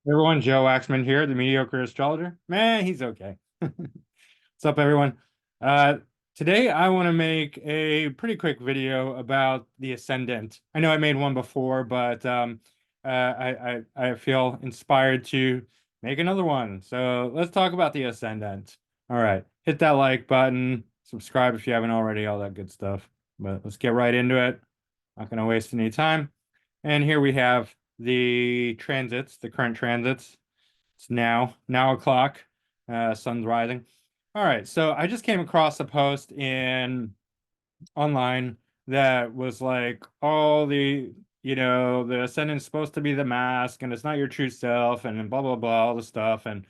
Everyone, Joe Axman here, the mediocre astrologer. Man, he's okay. What's up, everyone? Uh, Today I want to make a pretty quick video about the Ascendant. I know I made one before, but I feel inspired to make another one. So let's talk about the Ascendant. All right, hit that like button, subscribe if you haven't already, all that good stuff. But let's get right into it. Not going to waste any time. And here we have the transits, the current transits. It's now o'clock. Sun's rising. All right, so I just came across a post in online that was like, oh, the ascendant's supposed to be the mask, and it's not your true self, and blah blah blah, all the stuff, and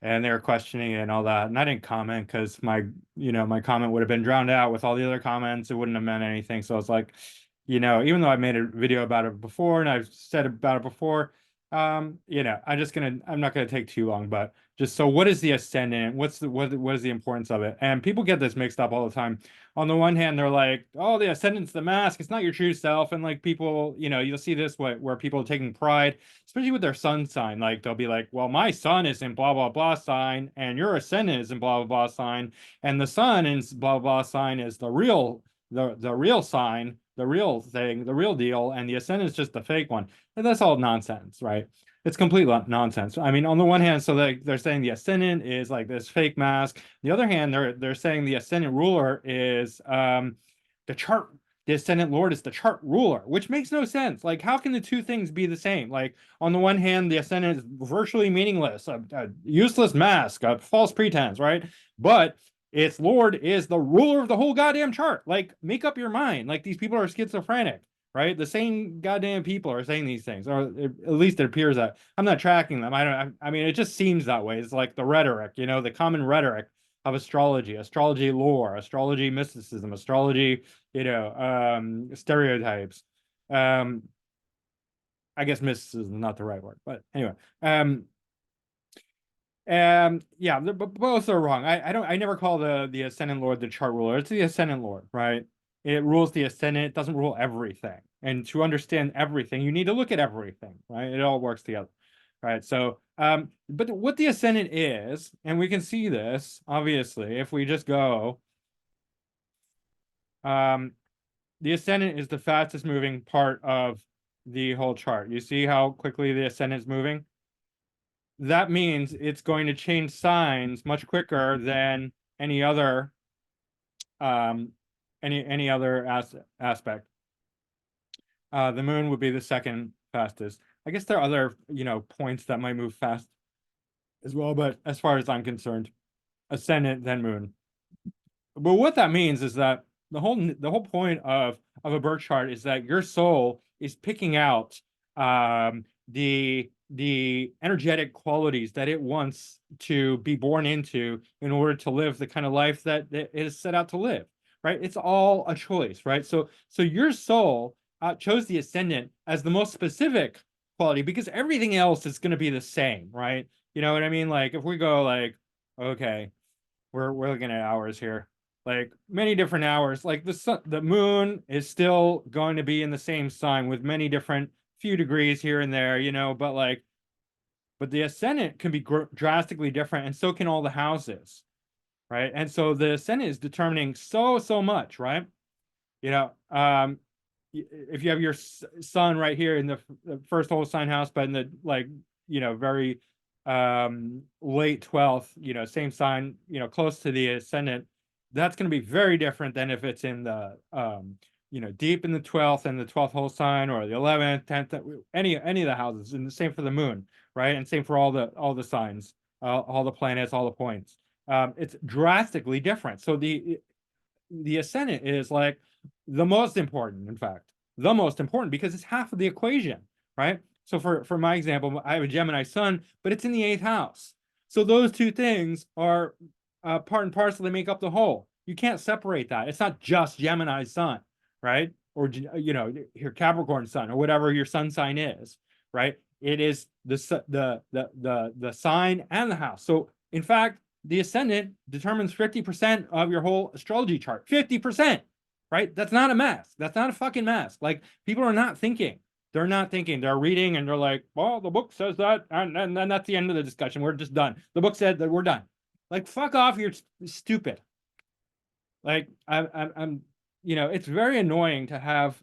they were questioning it and all that. And I didn't comment because my comment would have been drowned out with all the other comments. It wouldn't have meant anything. So it's like, even though I made a video about it before and I've said about it before, I'm not gonna take too long, but just so what is the ascendant? What is the importance of it? And people get this mixed up all the time. On the one hand, they're like, oh, the ascendant's the mask, it's not your true self. And like people, you'll see this where people are taking pride, especially with their sun sign. Like they'll be like, well, my sun is in blah blah blah sign, and your ascendant is in blah blah blah sign, and the sun in blah blah sign is the real sign, the real thing, the real deal, and the ascendant is just the fake one. And that's all nonsense, right? It's complete nonsense. I mean, on the one hand, so they're saying the ascendant is like this fake mask. The other hand, they're saying the ascendant ruler is the chart. The ascendant lord is the chart ruler, which makes no sense. Like, how can the two things be the same? Like, on the one hand, the ascendant is virtually meaningless, a useless mask, a false pretense, right? But its lord is the ruler of the whole goddamn chart. Like, make up your mind. Like, these people are schizophrenic, right? The same goddamn people are saying these things, or at least it appears that. I'm not tracking them. I don't. I mean, it just seems that way. It's like the rhetoric, the common rhetoric of astrology, astrology lore, astrology mysticism, astrology, stereotypes. Um, I guess mysticism is not the right word, but anyway. Yeah, but both are wrong. I never call the Ascendant Lord the chart ruler. It's the Ascendant Lord, right? It rules the Ascendant. It doesn't rule everything. And to understand everything, you need to look at everything, right? It all works together, right? So, but what the Ascendant is, and we can see this obviously if we just go, um, the Ascendant is the fastest moving part of the whole chart. You see how quickly the Ascendant is moving? That means it's going to change signs much quicker than any other um any other aspect. The moon would be the second fastest. I guess there are other, points that might move fast as well, but as far as I'm concerned, ascendant then moon. But what that means is that the whole point of a birth chart is that your soul is picking out the energetic qualities that it wants to be born into in order to live the kind of life that it is set out to live, right? It's all a choice, right? So your soul chose the ascendant as the most specific quality because everything else is going to be the same, right? You know what I mean? Like if we go like, okay, we're looking at hours here, like many different hours. Like the moon is still going to be in the same sign with many different few degrees here and there, but the ascendant can be drastically different, and so can all the houses, right? And so the ascendant is determining so much, right? You know, if you have your sun right here in the first whole sign house, but in the like, very late 12th, same sign, close to the ascendant, that's going to be very different than if it's in the deep in the 12th and the 12th whole sign, or the 11th, 10th, any of the houses. And the same for the moon, right? And same for all the signs, all the planets, all the points. It's drastically different. So the ascendant is like the most important, in fact, the most important, because it's half of the equation, right? So for my example, I have a Gemini sun, but it's in the eighth house. So those two things are part and parcel. They make up the whole. You can't separate that. It's not just Gemini sun, right? Or your Capricorn sun, or whatever your sun sign is, right? It is the sign and the house. So in fact, the ascendant determines 50% of your whole astrology chart. 50%, right? That's not a mask. That's not a fucking mask. Like people are not thinking, They're not thinking. They're reading, and they're like, "Well, the book says that," and then that's the end of the discussion. We're just done. The book said that we're done. Like, fuck off. You're stupid. Like, I'm, it's very annoying to have,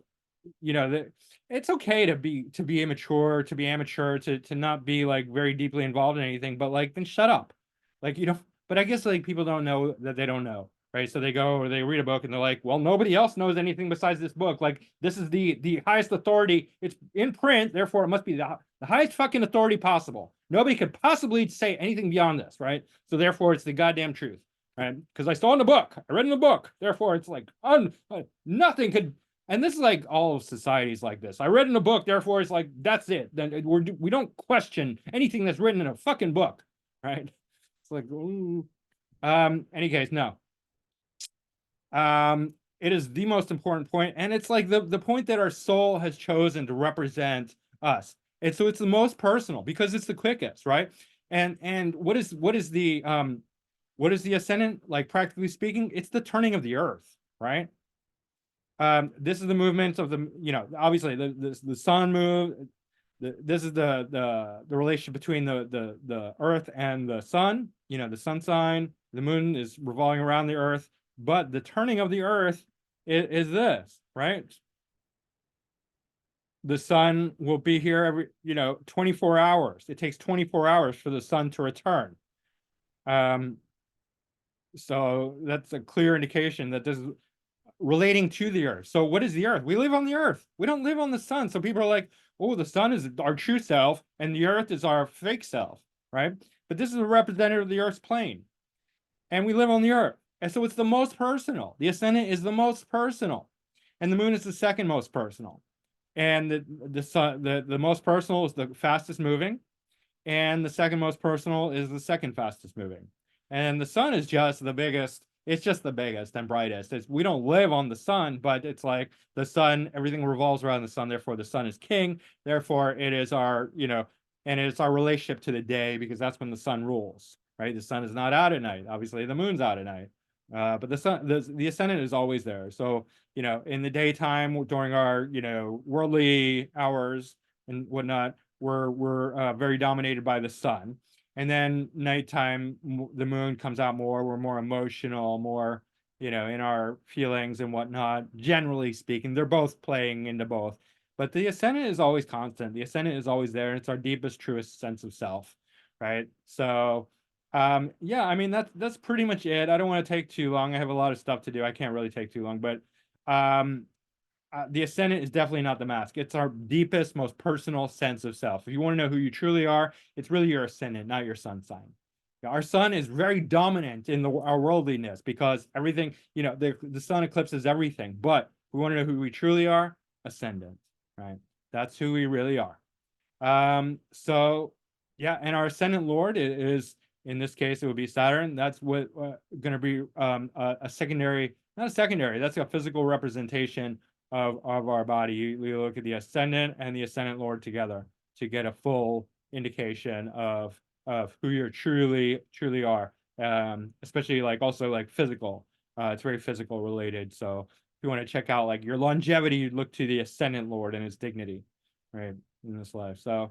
that it's okay to be immature, to be amateur, to not be like very deeply involved in anything, but like, then shut up. Like, but I guess like people don't know that they don't know, right? So they go or they read a book and they're like, well, nobody else knows anything besides this book. Like, this is the highest authority. It's in print, therefore it must be the highest fucking authority possible. Nobody could possibly say anything beyond this, right? So therefore it's the goddamn truth. Right? Because I saw in the book, I read in the book. Therefore, it's like nothing could. And this is like all of societies like this. I read in a book, therefore it's like that's it. Then we don't question anything that's written in a fucking book, right? It's like, ooh. Any case, no. It is the most important point, and it's like the point that our soul has chosen to represent us. And so it's the most personal because it's the quickest, right? And what is the ascendant, like practically speaking? It's the turning of the earth, right? This is the movement of the, obviously the sun move. This is the relationship between the earth and the sun. The sun sign, the moon is revolving around the earth, but the turning of the earth is this, right? The sun will be here every, 24 hours. It takes 24 hours for the sun to return. So that's a clear indication that this is relating to the earth. So what is the earth? We live on the earth. We don't live on the sun. So people are like, oh, the sun is our true self and the earth is our fake self, right? But this is a representative of the earth's plane. And we live on the earth. And so it's the most personal. The ascendant is the most personal. And the moon is the second most personal. And the sun, the most personal is the fastest moving. And the second most personal is the second fastest moving. And the sun is just the biggest. It's just the biggest and brightest. We don't live on the sun, but it's like the sun, everything revolves around the sun. Therefore, the sun is king. Therefore, it is our, and it's our relationship to the day because that's when the sun rules, right? The sun is not out at night. Obviously, the moon's out at night. But the sun, the ascendant is always there. So, in the daytime during our, worldly hours and whatnot, we're very dominated by the sun. And then nighttime, the moon comes out more. We're more emotional, more, in our feelings and whatnot. Generally speaking, they're both playing into both. But the ascendant is always constant. The ascendant is always there. And it's our deepest, truest sense of self, right? So, yeah, I mean, that's pretty much it. I don't want to take too long. I have a lot of stuff to do. I can't really take too long, but the ascendant is definitely not the mask. It's our deepest, most personal sense of self. If you want to know who you truly are, it's really your ascendant, not your sun sign. Our sun is very dominant in our worldliness because everything, the sun eclipses everything. But we want to know who we truly are, ascendant, right? That's who we really are. So yeah, and our ascendant lord is, in this case, it would be Saturn. That's what going to be a secondary, not a secondary, that's a physical representation of our body. We look at the ascendant and the ascendant lord together to get a full indication of who you truly are. Especially like also like physical. It's very physical related. So if you want to check out like your longevity, you look to the ascendant lord and his dignity, right, in this life. So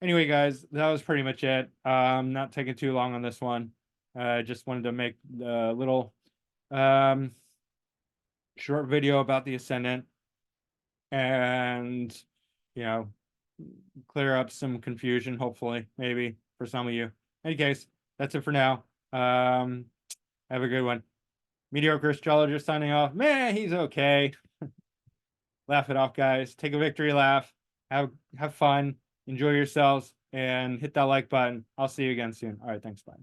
anyway, guys, that was pretty much it. Not taking too long on this one. Just wanted to make a little short video about the ascendant and, clear up some confusion, hopefully, maybe for some of you. In any case, that's it for now. Have a good one. Mediocre astrologer signing off. Man, he's okay. Laugh it off, guys. Take a victory laugh. Have fun. Enjoy yourselves and hit that like button. I'll see you again soon. All right, thanks. Bye.